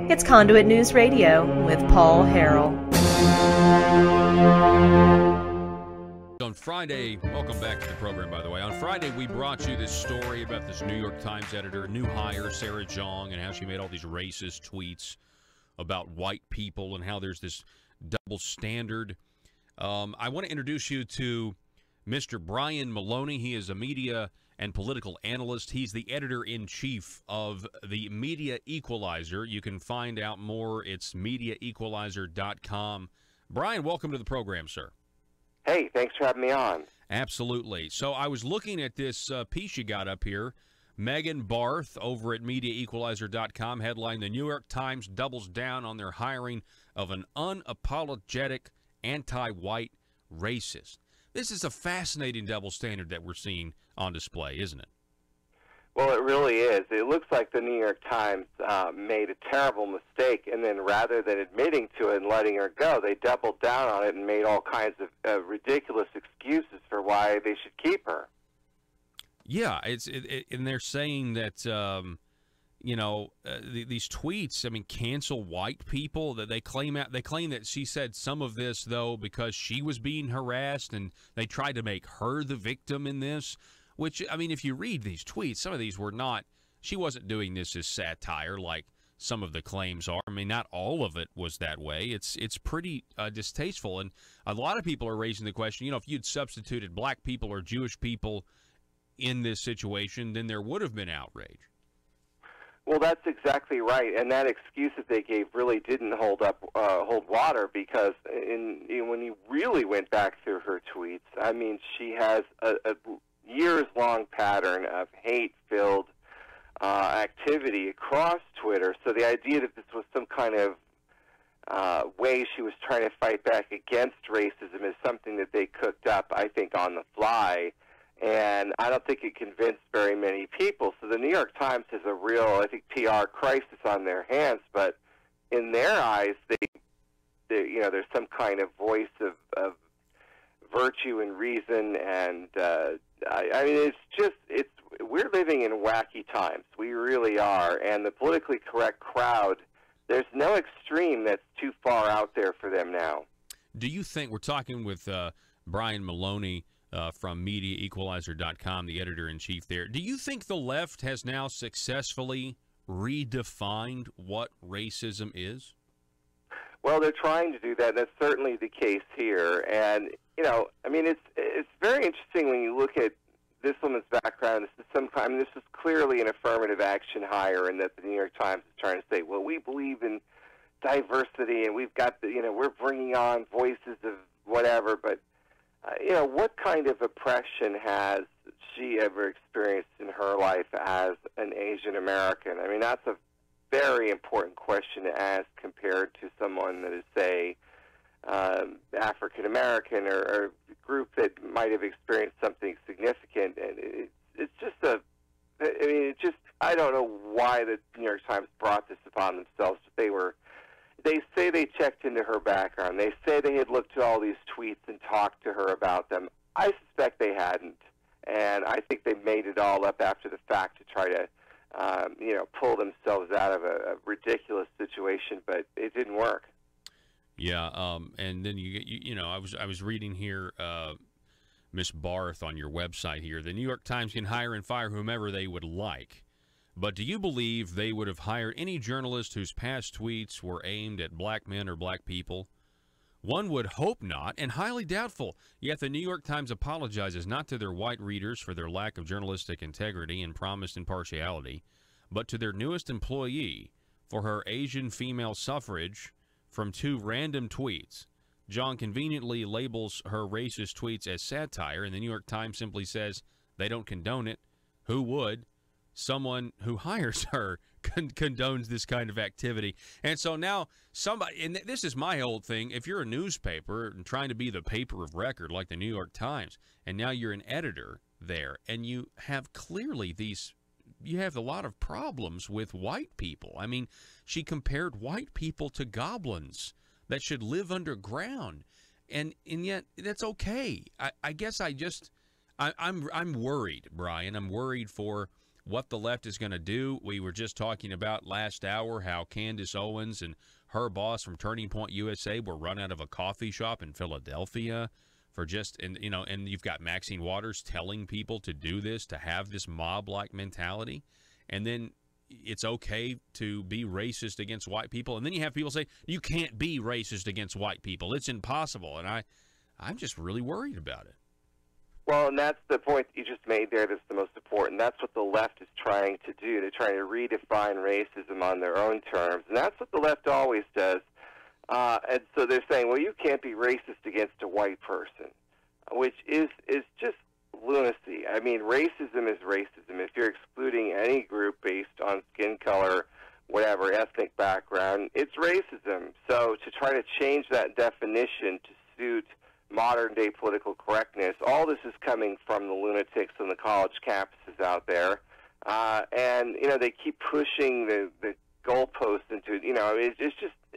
It's Conduit News Radio with Paul Harrell. On Friday, welcome back to the program, by the way. On Friday, we brought you this story about this New York Times editor, new hire, Sarah Jeong, and how she made all these racist tweets about white people and how there's this double standard. I want to introduce you to Mr. Brian Maloney. He is a media and political analyst. He's the editor-in-chief of the Media Equalizer. You can find out more. It's mediaequalizer.com. Brian, welcome to the program, sir. Hey, thanks for having me on. Absolutely. So I was looking at this piece you got up here. Megan Barth over at mediaequalizer.com, headline, "The New York Times doubles down on their hiring of an unapologetic anti-white racist." This is a fascinating double standard that we're seeing on display, isn't it? Well, it really is. It looks like the New York Times made a terrible mistake, and then rather than admitting to it and letting her go, they doubled down on it and made all kinds of ridiculous excuses for why they should keep her. Yeah, and they're saying that, these tweets, I mean, cancel white people, that they claim that she said some of this, though, because she was being harassed, and they tried to make her the victim in this. Which, I mean, if you read these tweets, some of these were not, she wasn't doing this as satire like some of the claims are. I mean, not all of it was that way. It's pretty distasteful. And a lot of people are raising the question, if you'd substituted black people or Jewish people in this situation, then there would have been outrage. Well, that's exactly right, and that excuse that they gave really didn't hold water, because when you really went back through her tweets, I mean, she has a years-long pattern of hate-filled activity across Twitter. So the idea that this was some kind of way she was trying to fight back against racism is something that they cooked up, I think, on the fly. And I don't think it convinced very many people. So the New York Times has a real, I think, PR crisis on their hands. But in their eyes, there's some kind of voice of virtue and reason. And I mean, we're living in wacky times. We really are. And the politically correct crowd, there's no extreme that's too far out there for them now. Do you think, we're talking with Brian Maloney, from MediaEqualizer.com, the editor-in-chief there. Do you think the left has now successfully redefined what racism is? Well, they're trying to do that. That's certainly the case here. And, I mean, it's very interesting when you look at this woman's background. This is clearly an affirmative action hire, and that the New York Times is trying to say, well, we believe in diversity, and we've got we're bringing on voices of whatever, but what kind of oppression has she ever experienced in her life as an Asian American? I mean, that's a very important question to ask compared to someone that is, say, African American or a group that might have experienced something significant. And I don't know why the New York Times brought this upon themselves. They say they checked into her background. They say they had looked at all these tweets and talked to her about them. I suspect they hadn't, and I think they made it all up after the fact to try to, pull themselves out of a ridiculous situation, but it didn't work. Yeah, and then I was reading here, Miss Barth, on your website here. The New York Times can hire and fire whomever they would like. But do you believe they would have hired any journalist whose past tweets were aimed at black men or black people? One would hope not, and highly doubtful. Yet the New York Times apologizes not to their white readers for their lack of journalistic integrity and promised impartiality, but to their newest employee for her Asian female suffrage from 2 random tweets. John conveniently labels her racist tweets as satire, and the New York Times simply says they don't condone it. Who would? Someone who hires her condones this kind of activity. And so now somebody, and this is my old thing, if you're a newspaper and trying to be the paper of record like the New York Times, and now you're an editor there, and you have clearly you have a lot of problems with white people. I mean, she compared white people to goblins that should live underground. And yet that's okay. I guess I'm worried, Brian. I'm worried for what the left is going to do. We were just talking about last hour how Candace Owens and her boss from Turning Point USA were run out of a coffee shop in Philadelphia for just, and you've got Maxine Waters telling people to do this, to have this mob-like mentality, and then it's okay to be racist against white people, and then you have people say you can't be racist against white people. It's impossible, and I'm just really worried about it. Well, and that's the point you just made there that's the most important. That's what the left is trying to do. They're trying to redefine racism on their own terms, and that's what the left always does. And so they're saying, well, you can't be racist against a white person, which is just lunacy. I mean, racism is racism. If you're excluding any group based on skin color, whatever, ethnic background, it's racism. So to try to change that definition to suit modern-day political correctness, all this is coming from the lunatics on the college campuses out there. And, they keep pushing the goalposts into,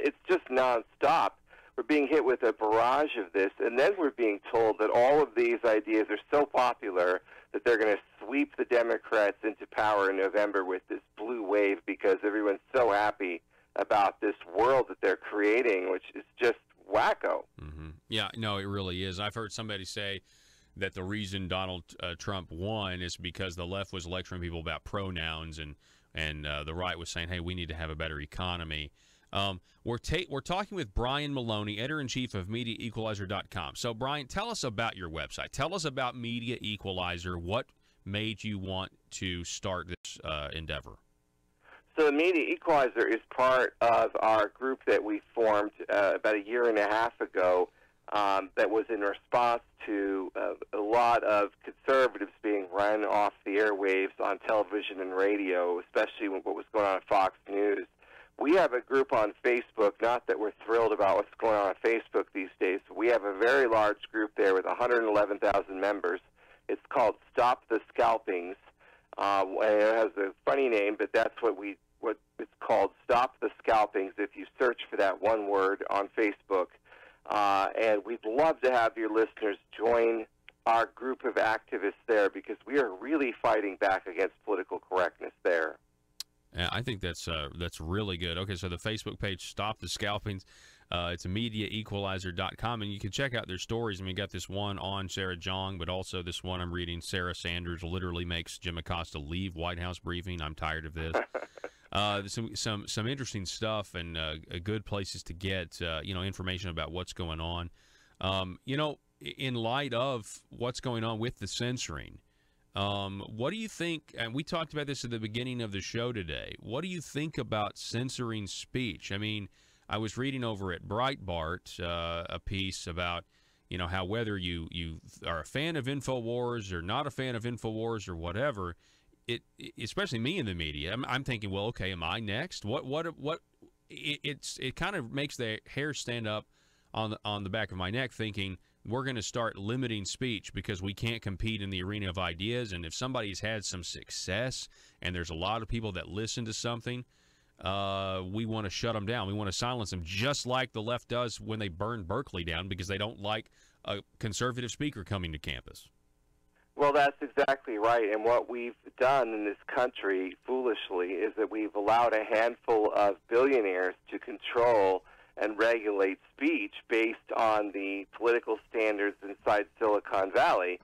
it's just nonstop. We're being hit with a barrage of this, and then we're being told that all of these ideas are so popular that they're going to sweep the Democrats into power in November with this blue wave because everyone's so happy about this world that they're creating, which is just wacko. Mm-hmm. Yeah, no, it really is. I've heard somebody say that the reason Donald Trump won is because the left was lecturing people about pronouns, and the right was saying, hey, we need to have a better economy. We're talking with Brian Maloney, editor-in-chief of MediaEqualizer.com. So, Brian, tell us about your website. Tell us about Media Equalizer. What made you want to start this endeavor? So the Media Equalizer is part of our group that we formed about a year and a half ago that was in response to a lot of conservatives being run off the airwaves on television and radio, especially when what was going on at Fox News. We have a group on Facebook, not that we're thrilled about what's going on Facebook these days. We have a very large group there with 111,000 members. It's called Stop the Scalpings. It has a funny name, but that's what it's called, Stop the Scalpings, if you search for that one word on Facebook. And we'd love to have your listeners join our group of activists there because we are really fighting back against political correctness there. Yeah, I think that's really good. Okay, so the Facebook page, Stop the Scalpings, it's MediaEqualizer.com, and you can check out their stories. I mean, we got this one on Sarah Jong, but also this one I'm reading, Sarah Sanders literally makes Jim Acosta leave White House briefing. I'm tired of this. Some interesting stuff and good places to get information about what's going on. In light of what's going on with the censoring, what do you think, and we talked about this at the beginning of the show today, what do you think about censoring speech? I mean, I was reading over at Breitbart a piece about, how whether you are a fan of InfoWars or not a fan of InfoWars or whatever, it especially me in the media, I'm thinking, well, okay, am I next? It kind of makes the hair stand up on the back of my neck, thinking we're going to start limiting speech because we can't compete in the arena of ideas. And if somebody's had some success and there's a lot of people that listen to something, we want to shut them down. We want to silence them, just like the left does when they burn Berkeley down because they don't like a conservative speaker coming to campus. Well, that's exactly right. And what we've done in this country, foolishly, is that we've allowed a handful of billionaires to control and regulate speech based on the political standards inside Silicon Valley,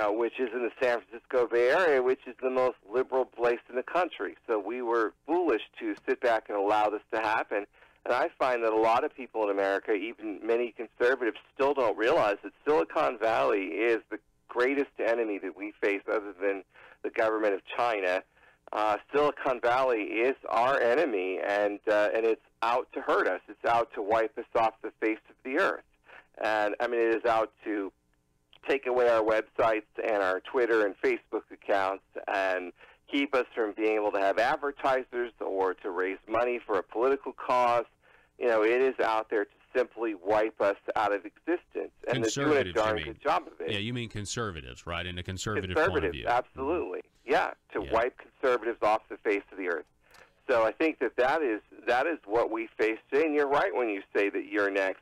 which is in the San Francisco Bay Area, which is the most liberal place in the country. So we were foolish to sit back and allow this to happen. And I find that a lot of people in America, even many conservatives, still don't realize that Silicon Valley is the greatest enemy that we face other than the government of China. Silicon Valley is our enemy, and it's out to hurt us. It's out to wipe us off the face of the earth. And, I mean, it is out to take away our websites and our Twitter and Facebook accounts and keep us from being able to have advertisers or to raise money for a political cause. It is out there to simply wipe us out of existence. And they're doing a darn good job of it. Yeah, you mean conservatives, right? In a conservative point of view. Absolutely. Yeah, to wipe conservatives off the face of the earth. So I think that is what we face today. And you're right when you say that you're next.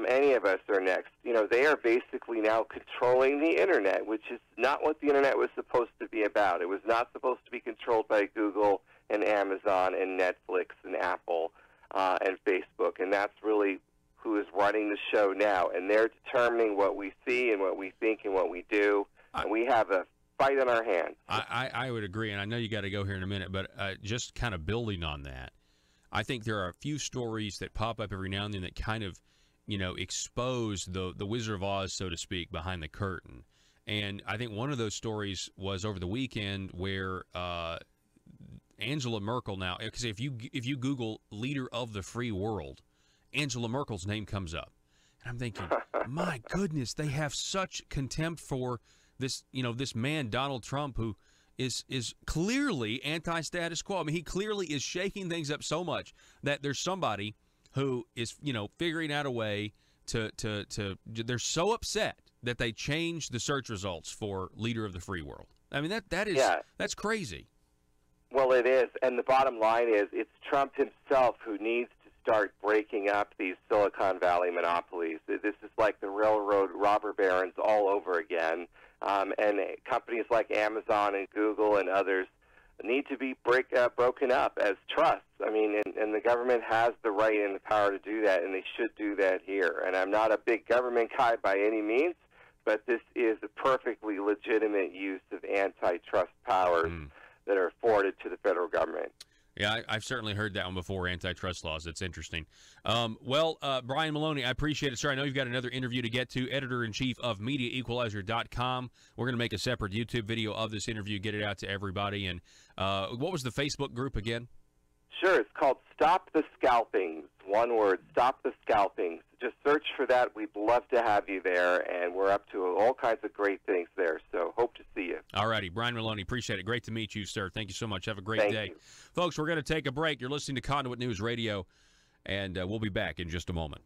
any of us are next. You know, they are basically now controlling the Internet, which is not what the Internet was supposed to be about. It was not supposed to be controlled by Google and Amazon and Netflix and Apple and Facebook, and that's really who is running the show now. And they're determining what we see and what we think and what we do, and we have a fight on our hands. I would agree, and I know you got to go here in a minute, but just kind of building on that, I think there are a few stories that pop up every now and then that kind of, you know, expose the Wizard of Oz, so to speak, behind the curtain. And I think one of those stories was over the weekend where Angela Merkel now, because if you Google leader of the free world, Angela Merkel's name comes up. And I'm thinking, my goodness, they have such contempt for this, you know, this man, Donald Trump, who is clearly anti-status quo. I mean, he clearly is shaking things up so much that there's somebody who is, you know, figuring out a way to they're so upset that they changed the search results for leader of the free world. I mean, that's crazy. Well, it is, and the bottom line is it's Trump himself who needs to start breaking up these Silicon Valley monopolies. This is like the railroad robber barons all over again, and companies like Amazon and Google and others need to be broken up as trusts. I mean, and the government has the right and the power to do that, and they should do that here. And I'm not a big government guy by any means, but this is a perfectly legitimate use of antitrust powers that are afforded to the federal government. Yeah, I've certainly heard that one before, antitrust laws. That's interesting. Well, Brian Maloney, I appreciate it, sir. I know you've got another interview to get to, editor-in-chief of MediaEqualizer.com. We're going to make a separate YouTube video of this interview, get it out to everybody. And what was the Facebook group again? Sure, it's called Stop the Scalpings. One word, Stop the Scalpings. Just search for that. We'd love to have you there, and we're up to all kinds of great things there, so hope to see you. All righty, Brian Maloney, appreciate it. Great to meet you, sir. Thank you so much. Have a great day. Thank you. Folks, we're going to take a break. You're listening to Conduit News Radio, and we'll be back in just a moment.